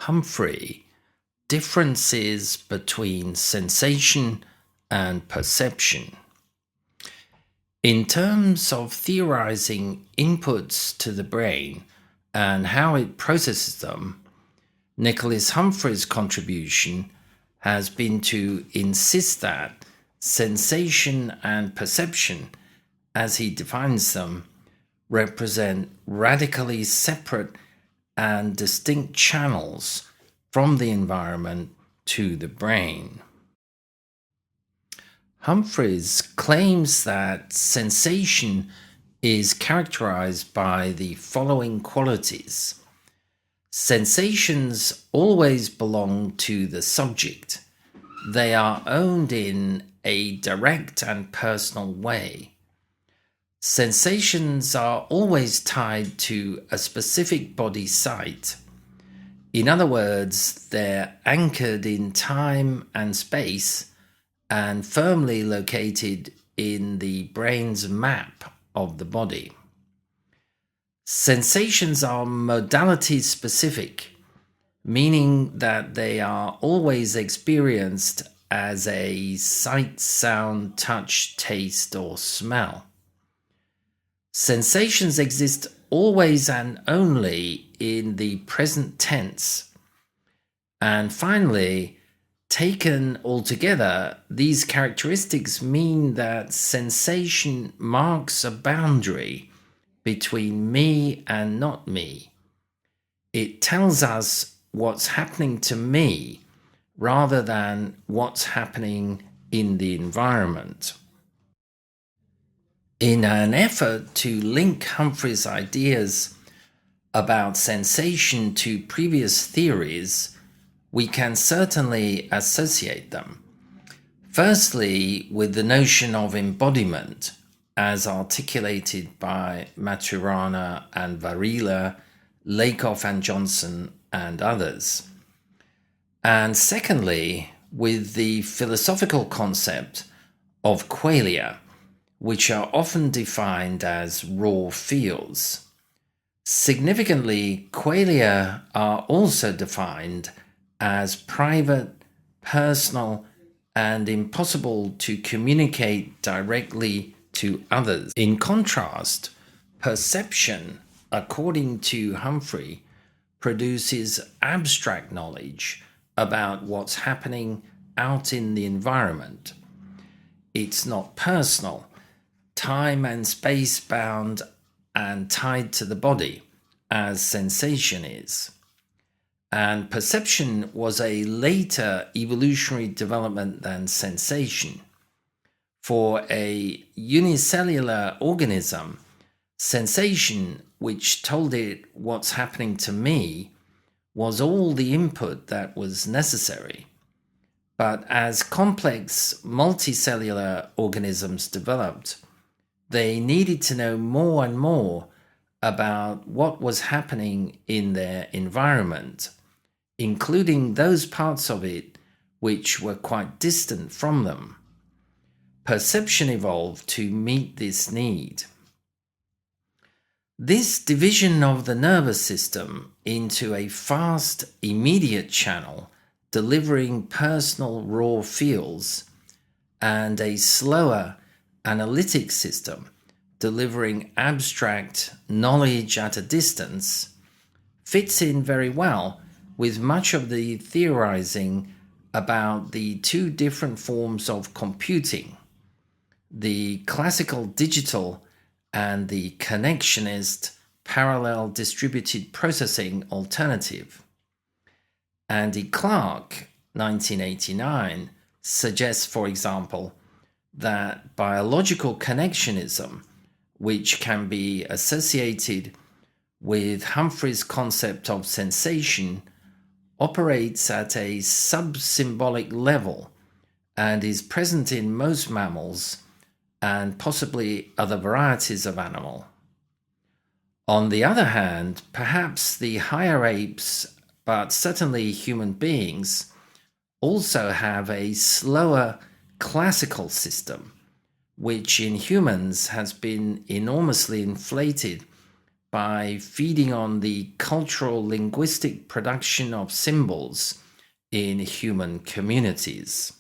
Humphrey, differences between sensation and perception. In terms of theorizing inputs to the brain and how it processes them, Nicholas Humphrey's contribution has been to insist that sensation and perception, as he defines them, represent radically separate and distinct channels from the environment to the brain. Humphreys claims that sensation is characterized by the following qualities. Sensations always belong to the subject. They are owned in a direct and personal way. Sensations are always tied to a specific body site. In other words, they're anchored in time and space and firmly located in the brain's map of the body. Sensations are modality specific, meaning that they are always experienced as a sight, sound, touch, taste, or smell. Sensations exist always and only in the present tense. And finally, taken altogether, these characteristics mean that sensation marks a boundary between me and not me. It tells us what's happening to me rather than what's happening in the environment. In an effort to link Humphrey's ideas about sensation to previous theories, we can certainly associate them. Firstly, with the notion of embodiment, as articulated by Maturana and Varela, Lakoff and Johnson, and others. And secondly, with the philosophical concept of qualia, which are often defined as raw fields. Significantly, qualia are also defined as private, personal, and impossible to communicate directly to others. In contrast, perception, according to Humphrey, produces abstract knowledge about what's happening out in the environment. It's not personal, time and space bound and tied to the body, as sensation is. And perception was a later evolutionary development than sensation. For a unicellular organism, sensation, which told it what's happening to me, was all the input that was necessary. But as complex multicellular organisms developed, they needed to know more and more about what was happening in their environment, including those parts of it which were quite distant from them. Perception evolved to meet this need. This division of the nervous system into a fast, immediate channel delivering personal raw fields and a slower, analytic system delivering abstract knowledge at a distance fits in very well with much of the theorizing about the two different forms of computing, the classical digital and the connectionist parallel distributed processing alternative. Andy Clark, 1989, suggests, for example, that biological connectionism, which can be associated with Humphrey's concept of sensation, operates at a sub-symbolic level and is present in most mammals and possibly other varieties of animal. On the other hand, perhaps the higher apes, but certainly human beings, also have a slower classical system, which in humans has been enormously inflated by feeding on the cultural linguistic production of symbols in human communities.